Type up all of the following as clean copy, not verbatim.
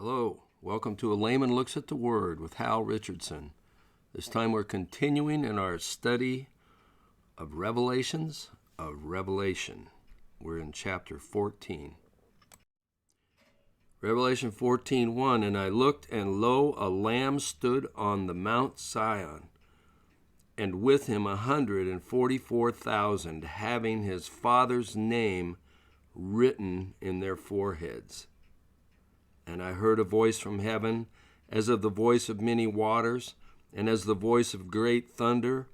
Hello, welcome to A Layman Looks at the Word with Hal Richardson. This time we're continuing in our study of Revelations of Revelation. We're in chapter 14. Revelation 14:1, And I looked, and lo, a Lamb stood on the Mount Zion, and with him 144,000, having his Father's name written in their foreheads. And I heard a voice from heaven, as of the voice of many waters, and as the voice of great thunder.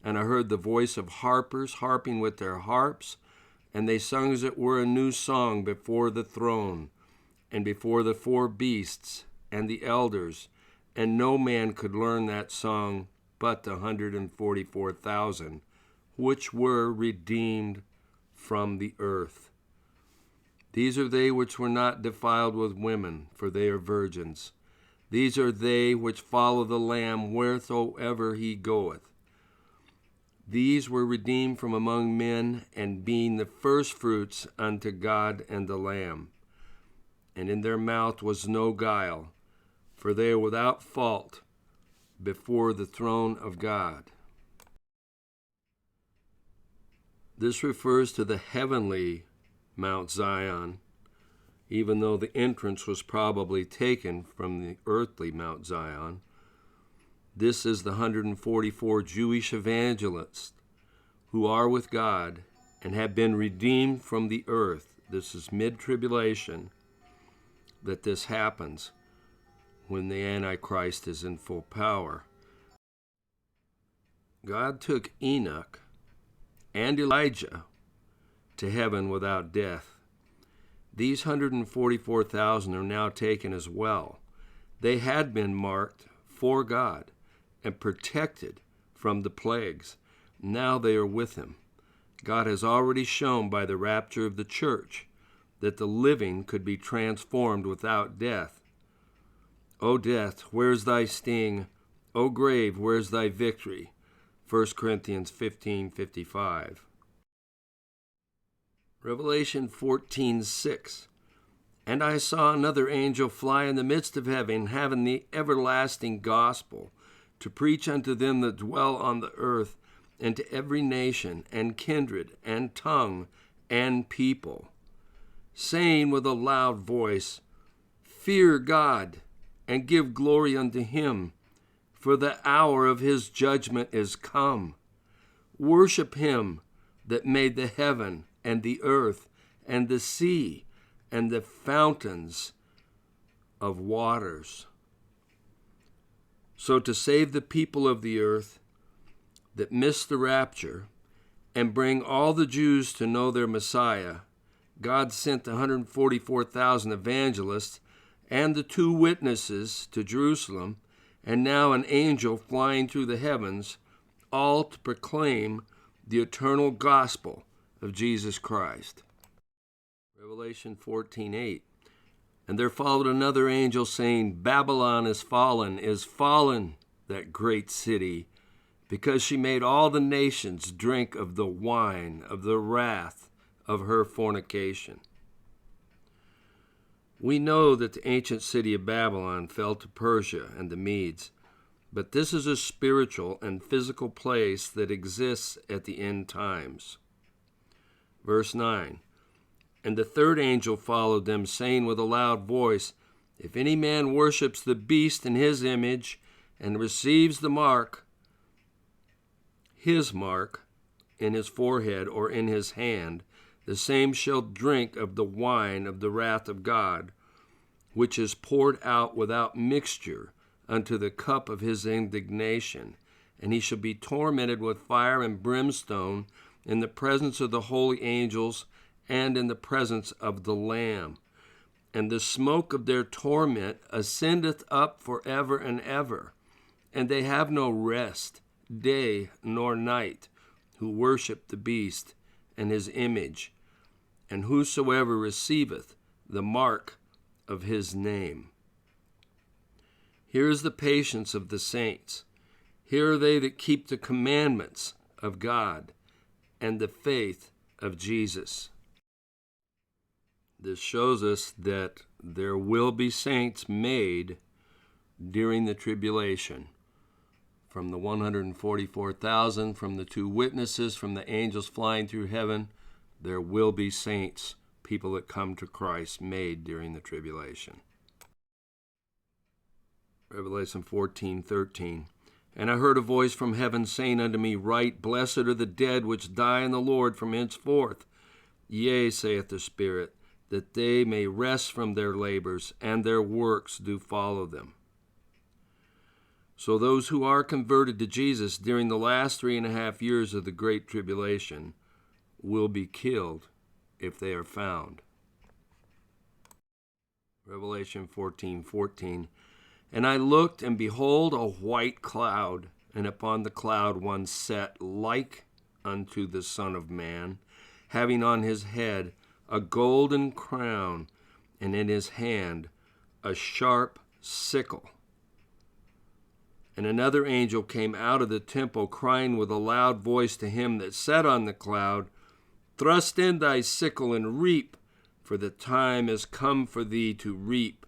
And I heard the voice of harpers harping with their harps, and they sung as it were a new song before the throne, and before the four beasts and the elders. And no man could learn that song but the 144,000, which were redeemed from the earth. These are they which were not defiled with women, for they are virgins. These are they which follow the Lamb wheresoever he goeth. These were redeemed from among men, and being the firstfruits unto God and the Lamb. And in their mouth was no guile, for they are without fault before the throne of God. This refers to the heavenly Mount Zion, even though the entrance was probably taken from the earthly Mount Zion. This is the 144 Jewish evangelists who are with God and have been redeemed from the earth. This is mid-tribulation that this happens when the Antichrist is in full power. God took Enoch and Elijah to heaven without death. These 144,000 are now taken as well. They had been marked for God and protected from the plagues. Now they are with him. God has already shown by the rapture of the church that the living could be transformed without death. O death, where's thy sting? O grave, where's thy victory? 1 Corinthians 15:55. Revelation 14:6, And I saw another angel fly in the midst of heaven, having the everlasting gospel, to preach unto them that dwell on the earth, and to every nation, and kindred, and tongue, and people, saying with a loud voice, Fear God, and give glory unto him, for the hour of his judgment is come. Worship him that made the heaven, and the earth, and the sea, and the fountains of waters. So to save the people of the earth that missed the rapture, and bring all the Jews to know their Messiah, God sent the 144,000 evangelists and the 2 witnesses to Jerusalem, and now an angel flying through the heavens, all to proclaim the eternal gospel of Jesus Christ. Revelation 14:8, And there followed another angel saying, Babylon is fallen, that great city, because she made all the nations drink of the wine of the wrath of her fornication. We know that the ancient city of Babylon fell to Persia and the Medes, but this is a spiritual and physical place that exists at the end times. Verse 9, And the third angel followed them, saying with a loud voice, If any man worships the beast in his image, and receives the mark, his mark, in his forehead or in his hand, the same shall drink of the wine of the wrath of God, which is poured out without mixture unto the cup of his indignation. And he shall be tormented with fire and brimstone in the presence of the holy angels and in the presence of the Lamb. And the smoke of their torment ascendeth up forever and ever. And they have no rest, day nor night, who worship the beast and his image, and whosoever receiveth the mark of his name. Here is the patience of the saints. Here are they that keep the commandments of God and the faith of Jesus. This shows us that there will be saints made during the tribulation. From the 144,000, from the 2 witnesses, from the angels flying through heaven, there will be saints, people that come to Christ, made during the tribulation. Revelation 14:13. And I heard a voice from heaven saying unto me, Write, Blessed are the dead which die in the Lord from henceforth. Yea, saith the Spirit, that they may rest from their labors, and their works do follow them. So those who are converted to Jesus during the last 3.5 years of the Great Tribulation will be killed if they are found. Revelation 14:14. And I looked, and behold, a white cloud, and upon the cloud one sat like unto the Son of Man, having on his head a golden crown, and in his hand a sharp sickle. And another angel came out of the temple, crying with a loud voice to him that sat on the cloud, Thrust in thy sickle and reap, for the time is come for thee to reap,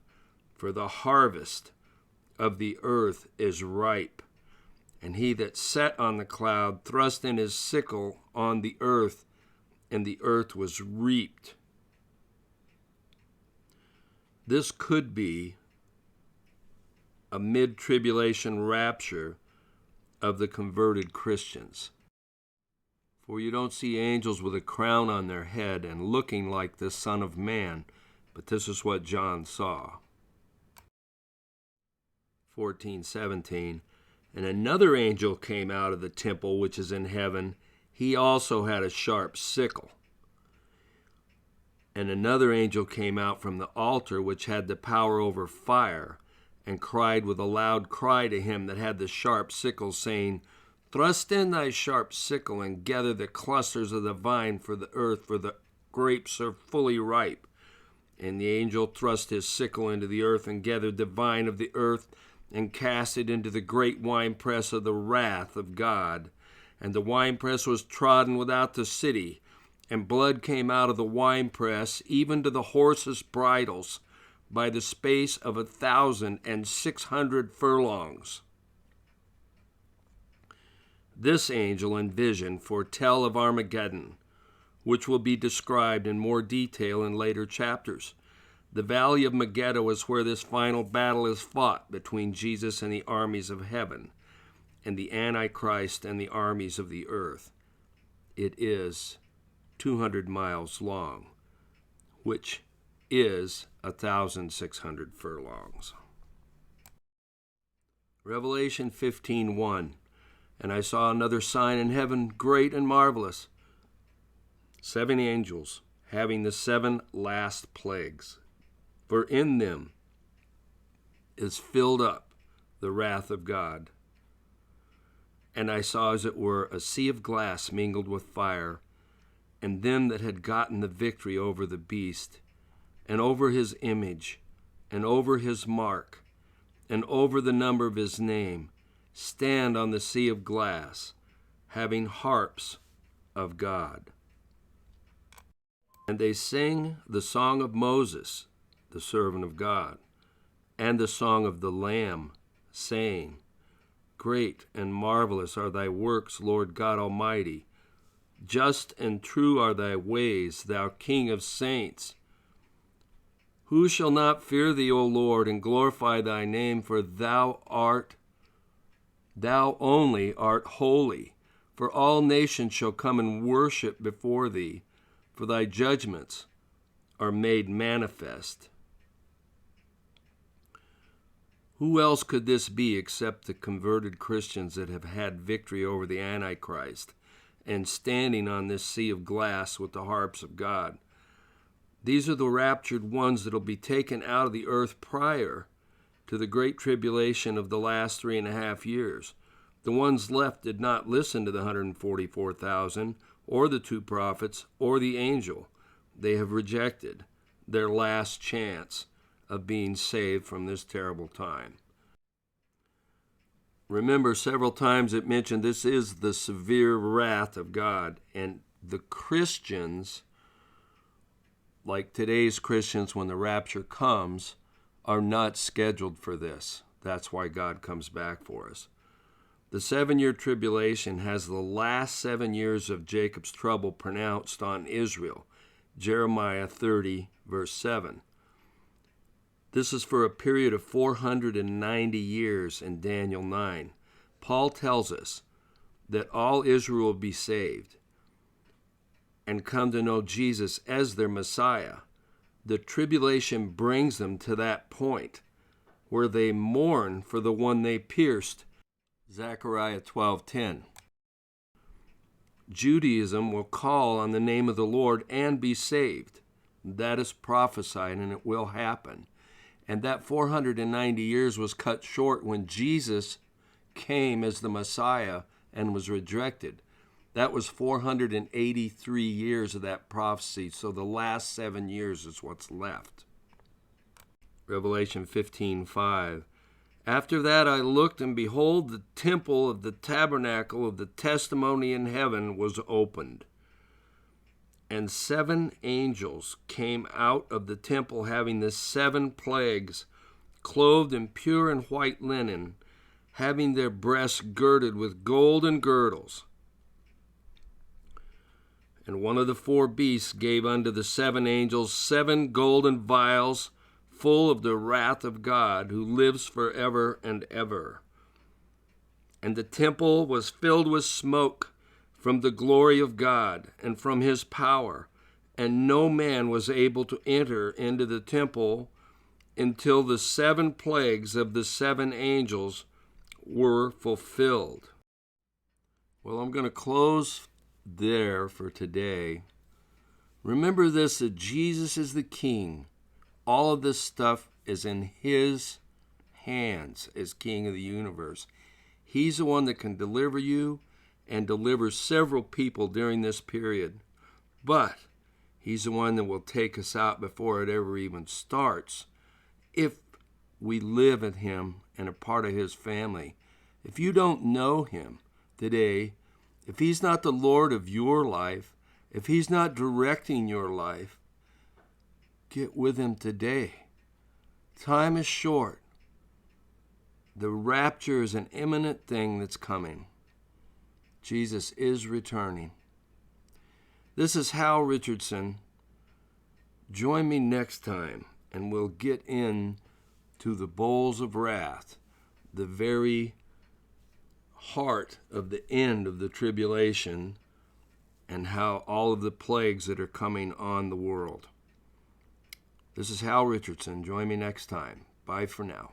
for the harvest of the earth is ripe. And he that sat on the cloud thrust in his sickle on the earth, and the earth was reaped. This could be a mid-tribulation rapture of the converted Christians. For you don't see angels with a crown on their head and looking like the Son of Man, but this is what John saw. 14:17. And another angel came out of the temple which is in heaven. He also had a sharp sickle. And another angel came out from the altar which had the power over fire, and cried with a loud cry to him that had the sharp sickle, saying, Thrust in thy sharp sickle, and gather the clusters of the vine for the earth, for the grapes are fully ripe. And the angel thrust his sickle into the earth, and gathered the vine of the earth, and cast it into the great winepress of the wrath of God. And the winepress was trodden without the city, and blood came out of the winepress, even to the horses' bridles, by the space of 1,600 furlongs. This angel in vision foretell of Armageddon, which will be described in more detail in later chapters. The valley of Megiddo is where this final battle is fought between Jesus and the armies of heaven, and the Antichrist and the armies of the earth. It is 200 miles long, which is 1,600 furlongs. Revelation 15:1. And I saw another sign in heaven, great and marvelous, 7 angels, having the 7 last plagues. For in them is filled up the wrath of God. And I saw, as it were, a sea of glass mingled with fire, and them that had gotten the victory over the beast, and over his image, and over his mark, and over the number of his name, stand on the sea of glass, having harps of God. And they sing the song of Moses, the servant of God, and the song of the Lamb, saying, Great and marvelous are thy works, Lord God Almighty. Just and true are thy ways, thou King of saints. Who shall not fear thee, O Lord, and glorify thy name? For thou only art holy. For all nations shall come and worship before thee, for thy judgments are made manifest. Who else could this be except the converted Christians that have had victory over the Antichrist and standing on this sea of glass with the harps of God? These are the raptured ones that will be taken out of the earth prior to the great tribulation of the last 3.5 years. The ones left did not listen to the 144,000 or the 2 prophets or the angel. They have rejected their last chance of being saved from this terrible time. Remember, several times it mentioned this is the severe wrath of God, and the Christians like today's Christians, when the rapture comes, are not scheduled for this. That's why God comes back for us. The 7-year tribulation has the last 7 years of Jacob's trouble pronounced on Israel. Jeremiah 30, verse 7. This is for a period of 490 years in Daniel 9. Paul tells us that all Israel will be saved and come to know Jesus as their Messiah. The tribulation brings them to that point where they mourn for the one they pierced. Zechariah 12:10. Judaism will call on the name of the Lord and be saved. That is prophesied, and it will happen. And that 490 years was cut short when Jesus came as the Messiah and was rejected. That was 483 years of that prophecy, so the last 7 years is what's left. Revelation 15:5. After that I looked, and behold, the temple of the tabernacle of the testimony in heaven was opened. And 7 angels came out of the temple, having the 7 plagues, clothed in pure and white linen, having their breasts girded with golden girdles. And one of the 4 beasts gave unto the 7 angels 7 golden vials, full of the wrath of God, who lives forever and ever. And the temple was filled with smoke from the glory of God and from his power, and no man was able to enter into the temple until the 7 plagues of the 7 angels were fulfilled. Well, I'm going to close there for today. Remember this, that Jesus is the King. All of this stuff is in his hands as King of the universe. He's the one that can deliver you and deliver several people during this period. But he's the one that will take us out before it ever even starts if we live in him and are part of his family. If you don't know him today, if he's not the Lord of your life, if he's not directing your life, get with him today. Time is short. The rapture is an imminent thing that's coming. Jesus is returning. This is Hal Richardson. Join me next time, and we'll get in to the bowls of wrath, the very heart of the end of the tribulation, and how all of the plagues that are coming on the world. This is Hal Richardson. Join me next time. Bye for now.